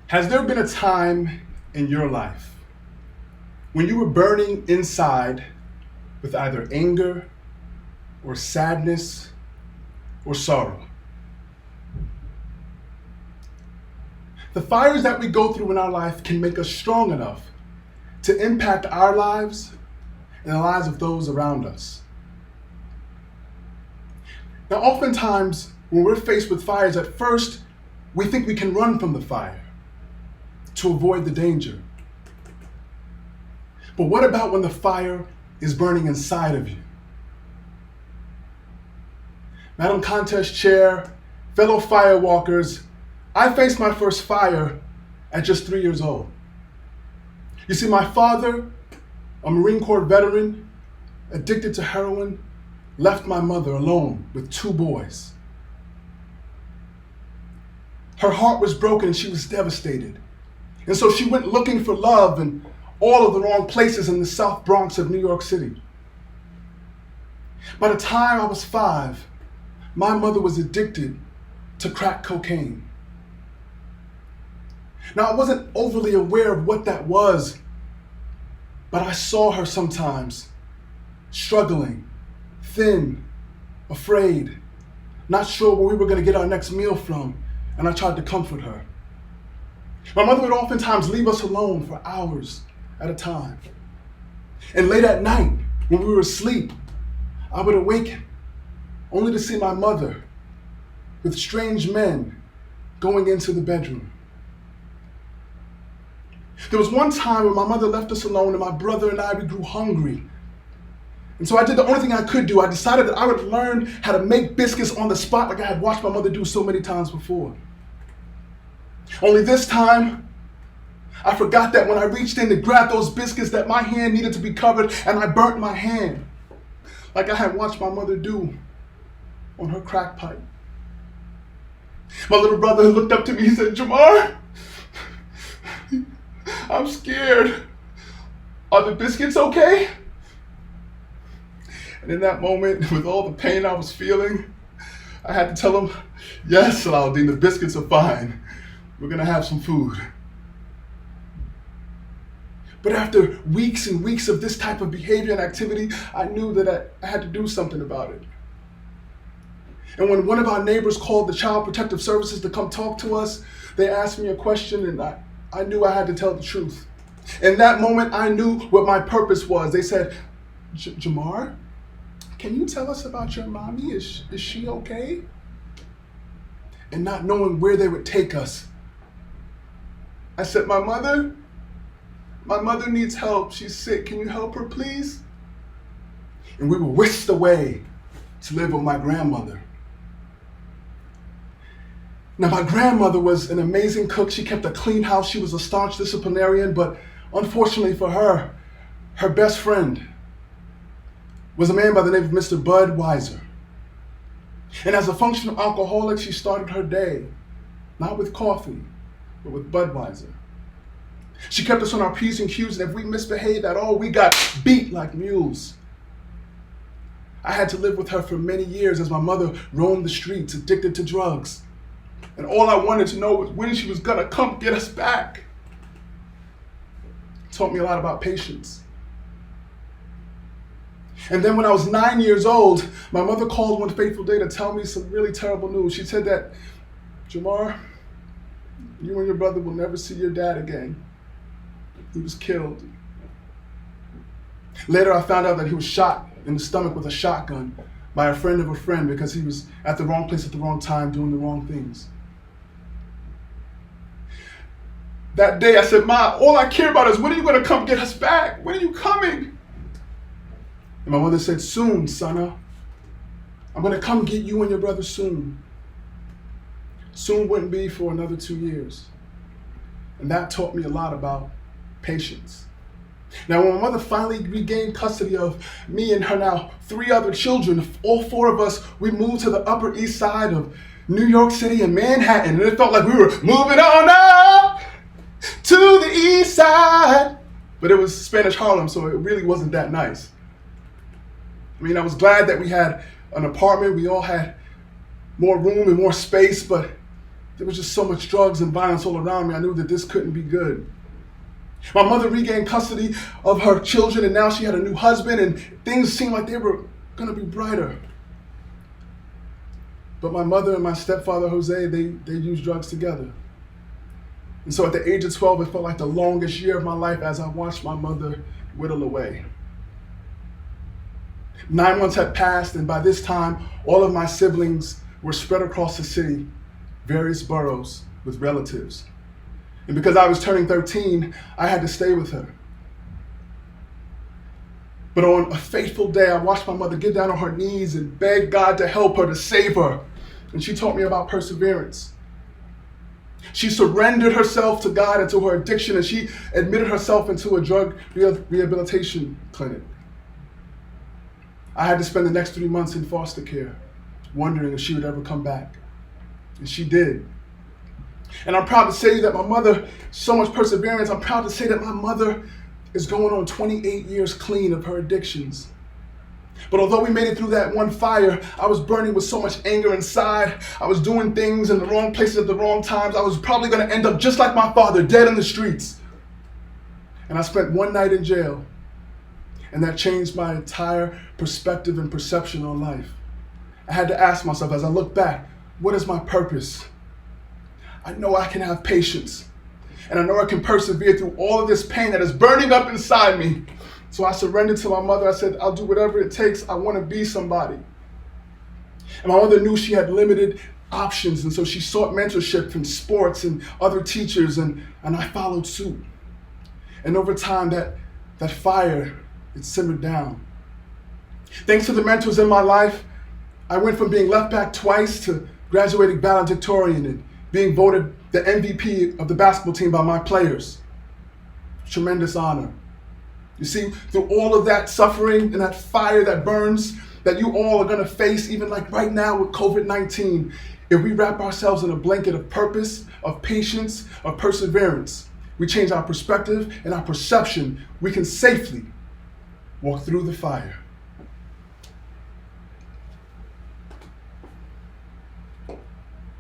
Has there been a time in your life when you were burning inside with either anger or sadness or sorrow? The fires that we go through in our life can make us strong enough to impact our lives and the lives of those around us. Now, oftentimes, when we're faced with fires, at first, we think we can run from the fire to avoid the danger. But what about when the fire is burning inside of you? Madam Contest Chair, fellow firewalkers, I faced my first fire at just 3 years old. You see, my father, a Marine Corps veteran, addicted to heroin, left my mother alone with 2 boys. Her heart was broken and she was devastated. And so she went looking for love in all of the wrong places in the South Bronx of New York City. By the time I was 5, my mother was addicted to crack cocaine. Now, I wasn't overly aware of what that was, but I saw her sometimes struggling, thin, afraid, not sure where we were going to get our next meal from, and I tried to comfort her. My mother would oftentimes leave us alone for hours at a time. And late at night, when we were asleep, I would awaken only to see my mother with strange men going into the bedroom. There was one time when my mother left us alone and my brother and we grew hungry. And so I did the only thing I could do. I decided that I would learn how to make biscuits on the spot like I had watched my mother do so many times before. Only this time, I forgot that when I reached in to grab those biscuits that my hand needed to be covered, and I burnt my hand like I had watched my mother do on her crack pipe. My little brother looked up to me, he said, "JaMarr, I'm scared. Are the biscuits okay?" And in that moment, with all the pain I was feeling, I had to tell him, "Yes, Salahuddin, the biscuits are fine. We're gonna have some food." But after weeks and weeks of this type of behavior and activity, I knew that I had to do something about it. And when one of our neighbors called the Child Protective Services to come talk to us, they asked me a question, and I knew I had to tell the truth. In that moment, I knew what my purpose was. They said, "JaMarr, can you tell us about your mommy? Is she okay?" And not knowing where they would take us, I said, My mother needs help. She's sick. Can you help her, please?" And we were whisked away to live with my grandmother. Now, my grandmother was an amazing cook. She kept a clean house. She was a staunch disciplinarian, but unfortunately for her, her best friend was a man by the name of Mr. Bud Weiser. And as a functional alcoholic, she started her day, not with coffee, but with Budweiser. She kept us on our P's and Q's, and if we misbehaved at all, we got beat like mules. I had to live with her for many years as my mother roamed the streets, addicted to drugs. And all I wanted to know was when she was gonna come get us back. It taught me a lot about patience. And then when I was 9 years old, my mother called one fateful day to tell me some really terrible news. She said that, "JaMarr, you and your brother will never see your dad again. He was killed." Later, I found out that he was shot in the stomach with a shotgun by a friend of a friend because he was at the wrong place at the wrong time doing the wrong things. That day, I said, "Ma, all I care about is when are you going to come get us back? When are you coming?" And my mother said, "Soon, Sana. I'm going to come get you and your brother soon." Soon wouldn't be for another 2 years. And that taught me a lot about patience. Now, when my mother finally regained custody of me and her now 3 other children, all 4 of us, we moved to the Upper East Side of New York City and Manhattan. And it felt like we were moving on up to the East Side. But it was Spanish Harlem, so it really wasn't that nice. I mean, I was glad that we had an apartment. We all had more room and more space, but there was just so much drugs and violence all around me. I knew that this couldn't be good. My mother regained custody of her children, and now she had a new husband, and things seemed like they were going to be brighter. But my mother and my stepfather, Jose, they used drugs together. And so at the age of 12, it felt like the longest year of my life as I watched my mother whittle away. 9 months had passed, and by this time, all of my siblings were spread across the city, various boroughs, with relatives. And because I was turning 13, I had to stay with her. But on a fateful day, I watched my mother get down on her knees and beg God to help her, to save her. And she taught me about perseverance. She surrendered herself to God and to her addiction, and she admitted herself into a drug rehabilitation clinic. I had to spend the next 3 months in foster care, wondering if she would ever come back. And she did. And I'm proud to say that my mother, so much perseverance, I'm proud to say that my mother is going on 28 years clean of her addictions. But although we made it through that one fire, I was burning with so much anger inside. I was doing things in the wrong places at the wrong times. I was probably going to end up just like my father, dead in the streets. And I spent one night in jail, and that changed my entire perspective and perception on life. I had to ask myself as I look back, what is my purpose? I know I can have patience, and I know I can persevere through all of this pain that is burning up inside me. So I surrendered to my mother. I said, I'll do whatever it takes. I want to be somebody. And my mother knew she had limited options, and so she sought mentorship from sports and other teachers, and I followed suit. And over time, that fire, it simmered down. Thanks to the mentors in my life, I went from being left back twice to graduating valedictorian and being voted the MVP of the basketball team by my players. Tremendous honor. You see, through all of that suffering and that fire that burns, that you all are going to face, even like right now with COVID-19, if we wrap ourselves in a blanket of purpose, of patience, of perseverance, we change our perspective and our perception, we can safely walk through the fire.